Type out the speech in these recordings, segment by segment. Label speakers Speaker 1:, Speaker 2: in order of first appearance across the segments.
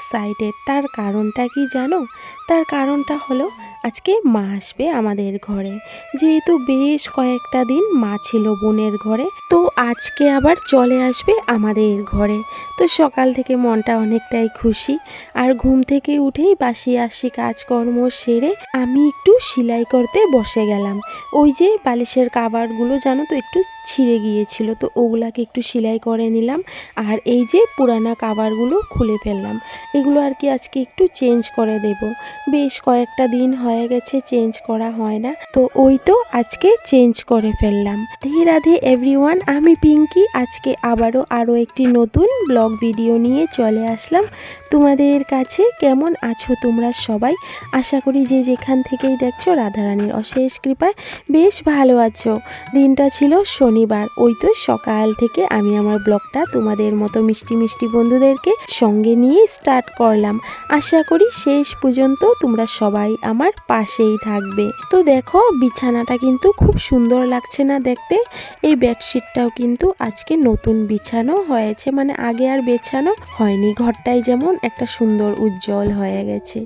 Speaker 1: Excited. তার কারণটা কি জানো? তার কারণটা হলো আজকে মা আসবে আমাদের ঘরে। যেহেতু বেশ কয়েকটা দিন মা ছিল বোনের ঘরে, তো আজকে আবার চলে আসবে আমাদের ঘরে। তো সকাল থেকে মনটা অনেকটাই খুশি। আর ঘুম থেকে উঠেই বাসি আসি কাজকর্ম সেরে আমি একটু সেলাই করতে বসে গেলাম। ওই যে বালিশের কাভারগুলো জানো তো একটু ছিঁড়ে গিয়েছিল, তো ওগুলাকে একটু সেলাই করে নিলাম। আর এই যে পুরানা কাভারগুলো খুলে ফেললাম, এগুলো আর কি আজকে একটু চেঞ্জ করে দেব। বেশ কয়েকটা দিন হয়ে গেছে চেঞ্জ করা হয় না, তো ওই তো আজকে চেঞ্জ করে ফেললাম। রাধে রাধে এভরিওয়ান, আমি পিঙ্কি। আজকে আরও একটি নতুন ব্লগ ভিডিও নিয়ে চলে আসলাম তোমাদের কাছে। কেমন আছো তোমরা সবাই? আশা করি যে যেখান থেকেই দেখছো রাধারানীর অশেষ কৃপায় বেশ ভালো আছো। দিনটা ছিল শনিবার। ওই তো সকাল থেকে আমি আমার ব্লগটা তোমাদের মতো মিষ্টি মিষ্টি বন্ধুদেরকে সঙ্গে নিয়ে স্টার্ট করলাম। আশা করি শেষ পর্যন্ত তোমরা সবাই আমার পাশেই থাকবে। তো দেখো বিছানাটা কিন্তু খুব সুন্দর লাগছে না দেখতে? এই বেডশিটটাও কিন্তু আজকে নতুন বিছানো হয়েছে, মানে আগে আর বেছানো হয়নি। ঘরটাই যেমন একটা সুন্দর উজ্জ্বল হয়ে গেছে।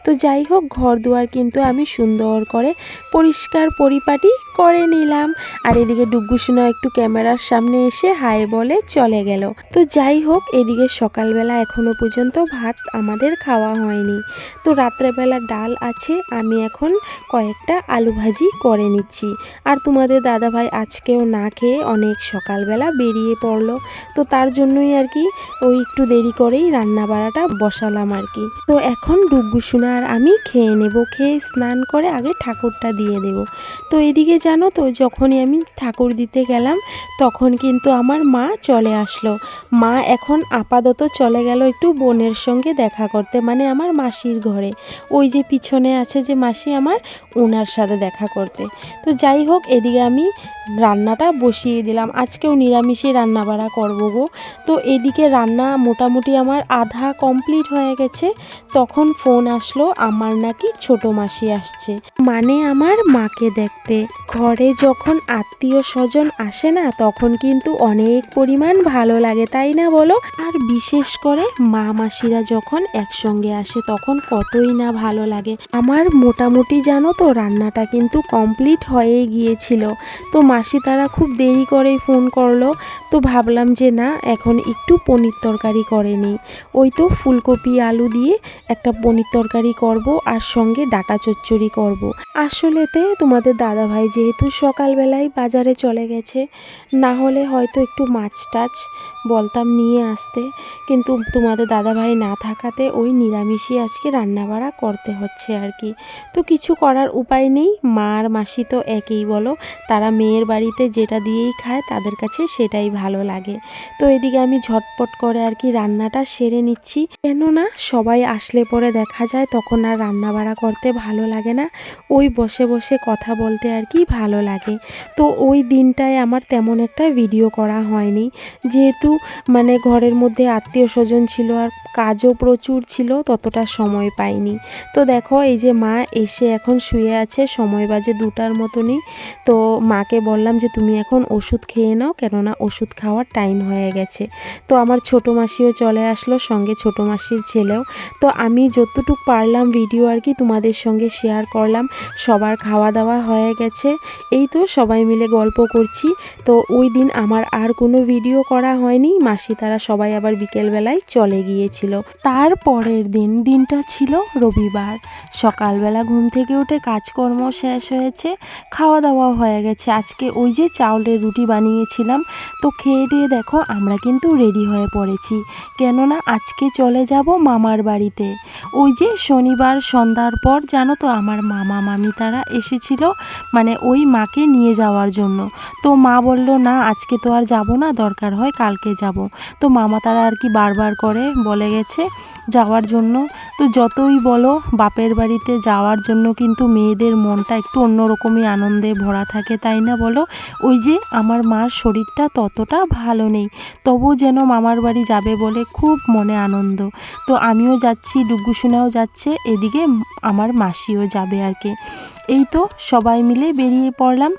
Speaker 1: তো যাই হোক, ঘর দুয়ার কিন্তু আমি সুন্দর করে পরিষ্কার পরিপাটি করে নিলাম। আর এদিকে ডুগ্গুসোনা একটু ক্যামেরার সামনে এসে হাই বলে চলে গেল। তো যাই হোক, এদিকে সকালবেলা এখনো পর্যন্ত ভাত আমাদের খাওয়া হয়নি। তো রাত্রেবেলা ডাল আছে, আমি এখন কয়েকটা আলু ভাজি করে নিচ্ছি। আর তোমাদের দাদাভাই আজকেও না খেয়ে অনেক সকালবেলা বেরিয়ে পড়লো, তো তার জন্যই আর কি ওই একটু দেরি করেই রান্না বাড়াটা বসালাম আর কি। তো এখন ডুগ্গুসোনা আর আমি খেয়ে নেব, খেয়ে স্নান করে আগে ঠাকুরটা দিয়ে দেব। তো এদিকে জানো তো, যখনই আমি ঠাকুর দিতে গেলাম তখন কিন্তু আমার মা চলে আসলো। মা এখন আপাতত চলে গেল একটু বোনের সঙ্গে দেখা করতে, মানে আমার মাসির ঘরে। ওই যে পিছনে আছে যে মাসি আমার, ওনার সাথে দেখা করতে। তো যাই হোক, এদিকে আমি রান্নাটা বসিয়ে দিলাম। আজকেও নিরামিষই রান্না বাড়া করবো গো। তো এদিকে রান্না মোটামুটি আমার আধা কমপ্লিট হয়ে গেছে। তখন ফোন আসলো আমার নাকি ছোট মাসি আসছে, মানে আমার মাকে দেখতে। ঘরে যখন আত্মীয় স্বজন আসে না, তখন কিন্তু অনেক পরিমাণ ভালো লাগে, তাই না বলো? আর বিশেষ করে মা মাসিরা যখন একসঙ্গে আসে তখন কতই না ভালো লাগে। আমার মোটামুটি জানো তো রান্নাটা কিন্তু কমপ্লিট হয়ে গিয়েছিল। তো মাসি তারা খুব দেরি করেই ফোন করলো। তো ভাবলাম যে না, এখন একটু পনির তরকারি করে নিই। ওই তো ফুলকপি আলু দিয়ে একটা পনির তরকারি করব, আর সঙ্গে ডাটা চচ্চড়ি করব। আসলেতে তোমাদের দাদাভাই যেহেতু সকালবেলায় বাজারে চলে গেছে, না হলে হয়তো একটু মাছ টাছ বলতাম নিয়ে আসতে, কিন্তু তোমাদের দাদাভাই না থাকাতে ওই নিরামিষই আজকে রান্নাবাড়া করতে হচ্ছে আর কি। তো কিছু করার উপায় নেই, মা আর মাসি তো একই বলো। তারা মেয়ের বাড়িতে যেটা দিয়েই খায় তাদের কাছে সেটাই ভালো লাগে। তো এদিকে আমি ঝটপট করে আর কি রান্নাটা সেরে নিচ্ছি, কেননা সবাই আসলে পরে দেখা যায় তখন আর রান্না বাড়া করতে ভালো লাগে না, ওই বসে বসে কথা বলতে আর কি ভালো লাগে। তো ওই দিনটায় আমার তেমন একটা ভিডিও করা হয়নি, যেহেতু মানে ঘরের মধ্যে আত্মীয় স্বজন ছিল আর কাজও প্রচুর ছিল, ততটা সময় পাইনি। তো দেখো এই যে মা এসে এখন শুয়ে আছে, সময় বাজে 2টার মতনই। তো মাকে বললাম যে তুমি এখন ওষুধ খেয়ে নাও, কেননা ওষুধ খাওয়ার টাইম হয়ে গেছে। তো আমার ছোটো মাসিও চলে আসলো, সঙ্গে ছোটো মাসির ছেলেও। তো আমি যতটুকু পারলাম ভিডিও আর কি তোমাদের সঙ্গে শেয়ার করলাম। সবার খাওয়া দাওয়া হয়ে গেছে, এই তো সবাই মিলে গল্প করছি। তো ওই দিন আমার আর কোনো ভিডিও করা হয়নি, মাসি তারা সবাই আবার বিকেলবেলায় চলে গিয়েছিল। তারপরের দিনটা ছিল রবিবার। সকালবেলা ঘুম থেকে উঠে কাজকর্ম শেষ হয়েছে, খাওয়া দাওয়া হয়ে গেছে। আজকে ওই যে চাউলের রুটি বানিয়েছিলাম, তো খেয়ে দিয়ে দেখো আমরা কিন্তু রেডি হয়ে পড়েছি, কেননা আজকে চলে যাব মামার বাড়িতে। ওই যে শনিবার সন্ধ্যার পর জানো তো আমার মামা মামি তারা এসেছিল, মানে ওই মাকে নিয়ে যাওয়ার জন্য। তো মা বলল না আজকে তো আর যাব না, দরকার হয় কালকে যাব। তো মামা তারা আর কি বারবার করে বলে গেছে যাওয়ার জন্য। তো যতই বলো বাপের বাড়িতে যাওয়ার জন্য কিন্তু মেয়েদের মনটা একটু অন্যরকমই আনন্দে ভরা থাকে, তাই না বলো? ওই যে আমার মার শরীরটা ততটা ভালো নেই, তবু যেন মামার বাড়ি যাবে বলে খুব মনে আনন্দ। তো আমিও যাচ্ছি, ডুগ্গুসোনাও যাচ্ছে, এদিকে আমার মাসিও যাবে আর কি। এই তো সবাই মিলে বেরিয়ে পড়লাম।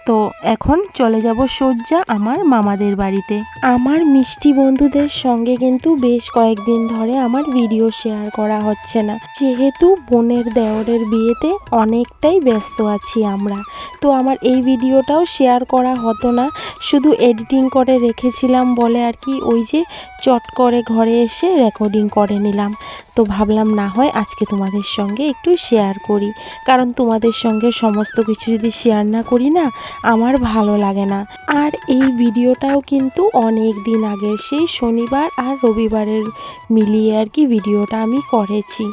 Speaker 1: তো এখন চলে যাব সোজা আমার মামাদের বাড়িতে। আমার মিষ্টি বন্ধুদের সঙ্গে কিন্তু বেশ কয়েকদিন ধরে আমার ভিডিও শেয়ার করা হচ্ছে না, যেহেতু বোনের দেওরের বিয়েতে অনেকটাই ব্যস্ত আছি আমরা। তো আমার এই ভিডিওটাও শেয়ার করা হতো না, শুধু এডিটিং করে রেখেছিলাম বলে আর কি, ওই যে চট করে ঘরে এসে রেকর্ডিং করে নিলাম। তো ভাবলাম না হয় আজকে তোমাদের সঙ্গে একটু শেয়ার করি, কারণ তোমাদের সঙ্গে সমস্ত কিছু যদি শেয়ার না করি না আমার ভালো লাগে না। আর এই ভিডিওটাও কিন্তু অনেক দিন আগের, সেই শনিবার আর রবিবারের মিলিয়ে আর কি ভিডিওটা আমি করেছি।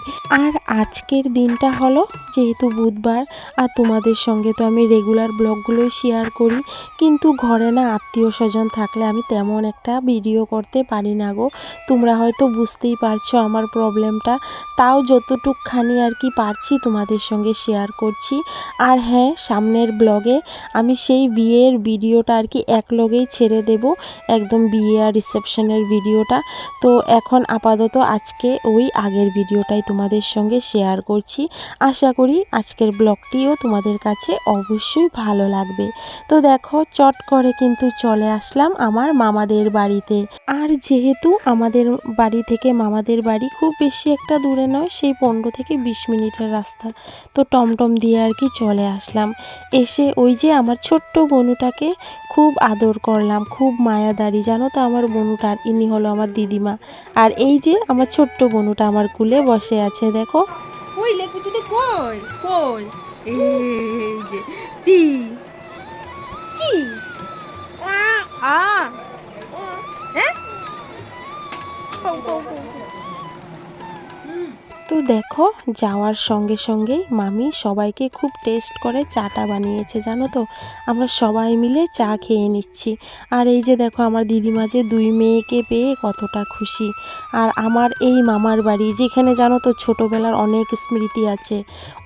Speaker 1: আর আজকের দিনটা হলো যেহেতু বুধবার, আর তোমাদের সঙ্গে তো আমি রেগুলার ব্লগগুলোই শেয়ার করি, কিন্তু ঘরে না আত্মীয় স্বজন থাকলে আমি তেমন একটা ভিডিও করতে পারি না গো। তোমরা হয়তো বুঝতেই পারছো আমার প্রবলেমটা, তাও যতটুকখানি আর কি পারছি তোমাদের সঙ্গে শেয়ার করছি। আর হ্যাঁ, সামনের ব্লগে আমি সেই বিয়ের ভিডিওটা আর কি একলগেই ছেড়ে দেব, একদম বিয়ে আর রিসেপশনের ভিডিওটা। তো এখন আপাতত আজকে ওই আগের ভিডিওটাই তোমাদের সঙ্গে শেয়ার করছি। আশা করি আজকের ব্লগটিও তোমাদের কাছে অবশ্যই ভালো লাগবে। তো দেখো, চট করে কিন্তু চলে আসলাম আমার মামাদের বাড়িতে। আর যেহেতু আমাদের বাড়ি থেকে মামাদের বাড়ি খুব বেশি একটা দূরে নয়, সেই 15 থেকে 20 মিনিটের রাস্তা। তো টমটম দিয়ে আর কি চলে আসলাম। এসে ওই যে আমার ছোট্ট বনুটাকে খুব আদর করলাম, খুব মায়াদারি জানো তো আমার বনুটার। ইনি হলো আমার দিদিমা। আর এই যে আমার ছোট্ট বনুটা আমার কুলে বসে আছে, দেখো।
Speaker 2: কই লেকুটিটা কই কই এই যে টি টি আ হ্যাঁ কও কও কও
Speaker 1: তো দেখো, যাওয়ার সঙ্গে সঙ্গেই মামি সবাইকে খুব টেস্ট করে চাটা বানিয়েছে জানো তো। আমরা সবাই মিলে চা খেয়ে নিচ্ছি। আর এই যে দেখো আমার দিদিমা যে 2 মেয়েকে পেয়ে কতটা খুশি। আর আমার এই মামার বাড়ি, যেখানে জানো তো ছোটোবেলার অনেক স্মৃতি আছে,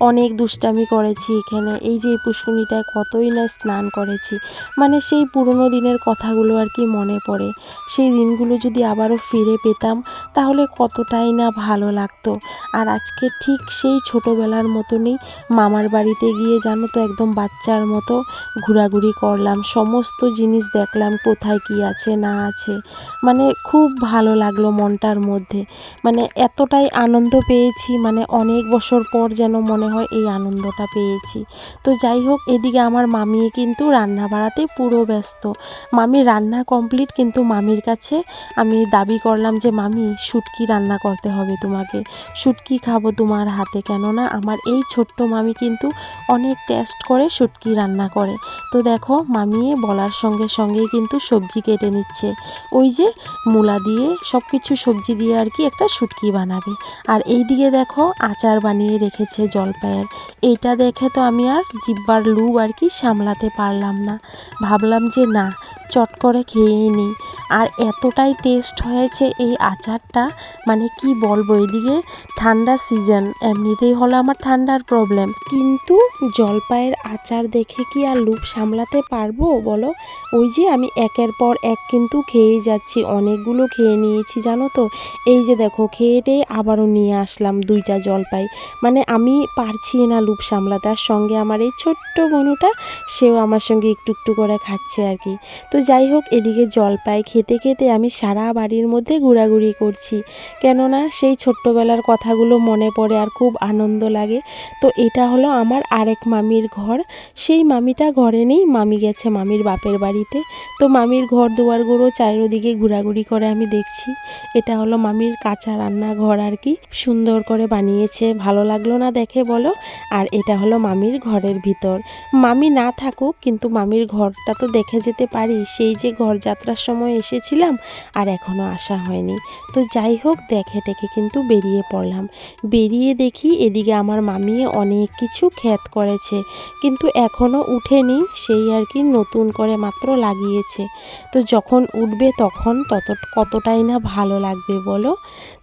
Speaker 1: অনেক দুষ্টামি করেছি এখানে। এই যে এই পুষ্কুনিটায় কতই না স্নান করেছি, মানে সেই পুরনো দিনের কথাগুলো আর কি মনে পড়ে। সেই দিনগুলো যদি আবারও ফিরে পেতাম তাহলে কতটাই না ভালো লাগতো। আর আজকে ঠিক সেই ছোটোবেলার মতনই মামার বাড়িতে গিয়ে জানো তো একদম বাচ্চার মতো ঘোরাঘুরি করলাম, সমস্ত জিনিস দেখলাম কোথায় কি আছে না আছে। মানে খুব ভালো লাগলো মনটার মধ্যে, মানে এতটাই আনন্দ পেয়েছি, মানে অনেক বছর পর যেন মনে হয় এই আনন্দটা পেয়েছি। তো যাই হোক, এদিকে আমার মামি কিন্তু রান্না বাড়াতে পুরো ব্যস্ত। মামি রান্না কমপ্লিট, কিন্তু মামির কাছে আমি দাবি করলাম যে মামি শুটকি রান্না করতে হবে তোমাকে, শুটকি খাবো তোমার হাতে। কেননা আমার এই ছোট্ট মামি কিন্তু অনেক টেস্ট করে শুটকি রান্না করে। তো দেখো, মামিয়ে বলার সঙ্গে সঙ্গেই কিন্তু সবজি কেটে নিচ্ছে, ওই যে মূলা দিয়ে সব কিছু সবজি দিয়ে আর কি একটা শুটকি বানাবে। আর এই দিকে দেখো আচার বানিয়ে রেখেছে জলপাইয়ের। এইটা দেখে তো আমি আর জিব্বার লুব আর কি সামলাতে পারলাম না, ভাবলাম যে না, চট করে খেয়ে নিই। আর এতটাই টেস্ট হয়েছে এই আচারটা, মানে কি বলবো। এদিকে ঠান্ডা সিজন, এমনিতেই হলো আমার ঠান্ডার প্রবলেম, কিন্তু জলপাইয়ের আচার দেখে কি আর লুপ সামলাতে পারবো বলো। ওই যে আমি একের পর এক কিন্তু খেয়েই যাচ্ছি, অনেকগুলো খেয়ে নিয়েছি জানো তো। এই যে দেখো, খেয়ে টেয়ে আবারও নিয়ে আসলাম 2টা জলপাই, মানে আমি পারছি না লুপ সামলাতে। আর সঙ্গে আমার এই ছোট্ট বনুটা, সেও আমার সঙ্গে একটু একটু করে খাচ্ছে আর কি। তো যাই হোক, এদিকে জলপাই খেতে খেতে আমি সারা বাড়ির মধ্যে ঘোরাঘুরি করছি, কেননা সেই ছোট্টবেলার কথাগুলো মনে পড়ে আর খুব আনন্দ লাগে। তো এটা হলো আমার আরেক মামির ঘর। সেই মামিটা ঘরে নেই, মামি গেছে মামির বাপের বাড়িতে। তো মামির ঘর দুয়ারগুলো চারিদিকে ঘোরাঘুরি করে আমি দেখছি। এটা হলো মামির কাঁচা রান্নাঘর আর কি, সুন্দর করে বানিয়েছে, ভালো লাগলো না দেখে বলো। আর এটা হলো মামির ঘরের ভিতর। মামি না থাকুক, কিন্তু মামির ঘরটা তো দেখে যেতে পারি, সেই যে ঘর যাত্রার সময় এসেছিলাম আর এখনও আসা হয়নি। তো যাই হোক, দেখে টেকে কিন্তু বেরিয়ে পড়লাম। বেরিয়ে দেখি এদিকে আমার মামি অনেক কিছু ক্ষেত করেছে, কিন্তু এখনও উঠেনি, সেই আর কি নতুন করে মাত্র লাগিয়েছে। তো যখন উঠবে তখন কতটাই না ভালো লাগবে বলো,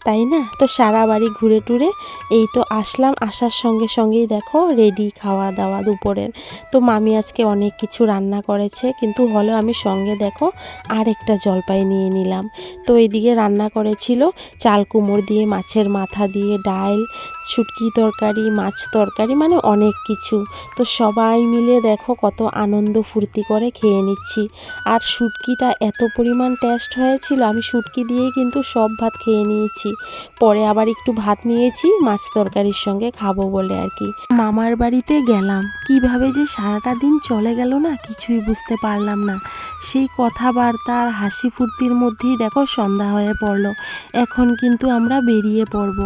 Speaker 1: তাই না। তো সারা বাড়ি ঘুরে টুরে এই তো আসলাম, আসার সঙ্গে সঙ্গেই দেখো রেডি খাওয়া দাওয়া দুপুরের। তো মামি আজকে অনেক কিছু রান্না করেছে, কিন্তু হলো আমি সঙ্গে দেখো আর একটা জলপাই নিয়ে নিলাম। তো এইদিকে রান্না করেছিল চাল কুমড়ো দিয়ে, মাছের মাথা দিয়ে ডাল, শুটকি তরকারি, মাছ তরকারি, মানে অনেক কিছু। তো সবাই মিলে দেখো কত আনন্দ ফুর্তি করে খেয়ে নিচ্ছি। আর শুটকিটা এত পরিমাণ টেস্ট হয়েছিল, আমি শুটকি দিয়েই কিন্তু সব ভাত খেয়ে নিয়েছি। পরে আবার একটু ভাত নিয়েছি মাছ তরকারির সঙ্গে খাবো বলে আর কি। মামার বাড়িতে গেলাম, কিভাবে যে সারাটা দিন চলে গেল না কিছুই বুঝতে পারলাম না। সেই কথাবার্তা আর হাসি ফুর্তির মধ্যেই দেখো সন্ধ্যা হয়ে পড়লো। এখন কিন্তু আমরা বেরিয়ে পড়ব।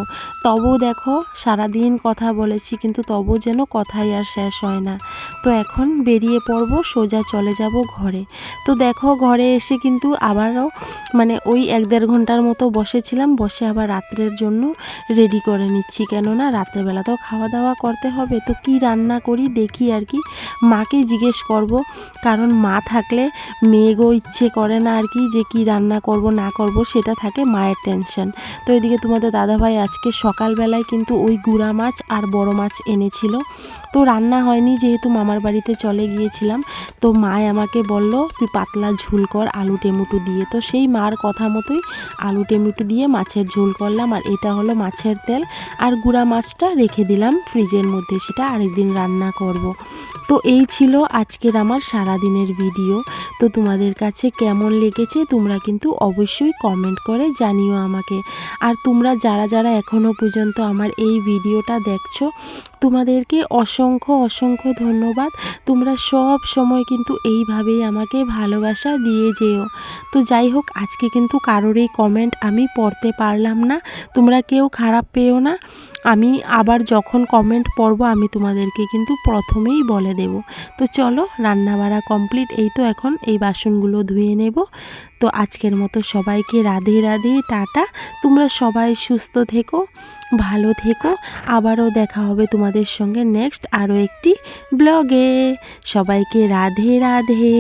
Speaker 1: তবু দেখো সারাদিন কথা বলেছি, কিন্তু তবু যেন কথাই আর শেষ হয় না। তো এখন বেরিয়ে পড়ব, সোজা চলে যাব ঘরে। তো দেখো ঘরে এসে কিন্তু আবারও মানে ওই 1-1.5 ঘন্টার মতো বসেছিলাম, বসে আবার রাত্রের জন্য রেডি করে নিচ্ছি, কেননা রাত্রেবেলা তো খাওয়া দাওয়া করতে হবে। তো কি রান্না করি দেখি আর কি, মাকে জিজ্ঞেস করব, কারণ মা থাকলে মেয়েগো ইচ্ছে করে না আর কি, যে কি রান্না করব না করব সেটা থাকে মায়ের টেনশন। তো এদিকে তোমাদের দাদাভাই আজকে সকালবেলায় কিন্তু ওই গুড়া মাছ আর বড় মাছ এনেছিল। তো রান্না হয়নি, যেহেতু মামার বাড়িতে চলে গিয়েছিলাম। তো মায় আমাকে বলল তুই পাতলা ঝোল কর আলু টেমুটু দিয়ে। তো সেই মার কথা মতোই আলু টেমুটু দিয়ে মাছের ঝোল করলাম। আর এটা হলো মাছের তেল, আর গুড়া মাছটা রেখে দিলাম ফ্রিজের মধ্যে, সেটা আরেকদিন রান্না করব। তো এই ছিল আজকের আমার সারাদিনের ভিডিও। তো তোমাদের কাছে কেমন লেগেছে তোমরা কিন্তু অবশ্যই কমেন্ট করে জানিও আমাকে। আর তোমরা যারা যারা এখনও পর্যন্ত আমার এই ভিডিওটা দেখছো, তোমাদেরকে অসংখ্য অসংখ্য ধন্যবাদ। তোমরা সব সময় কিন্তু এইভাবেই আমাকে ভালোবাসা দিয়ে যেও। তো যাই হোক, আজকে কিন্তু কারোর এই কমেন্ট আমি পড়তে পারলাম না, তোমরা কেউ খারাপ পেও না। আমি আবার যখন কমেন্ট পড়ব আমি তোমাদেরকে কিন্তু প্রথমেই বলে দেব। তো চলো রান্না বাড়া কমপ্লিট, এই তো এখন এই বাসনগুলো ধুয়ে নেব। তো আজকের মতো সবাইকে রাধে রাধে, টাটা। তোমরা সবাই সুস্থ থেকো, ভালো থেকো। আবারও দেখা হবে তোমাদের সঙ্গে নেক্সট আরও একটি ব্লগে। সবাইকে রাধে রাধে।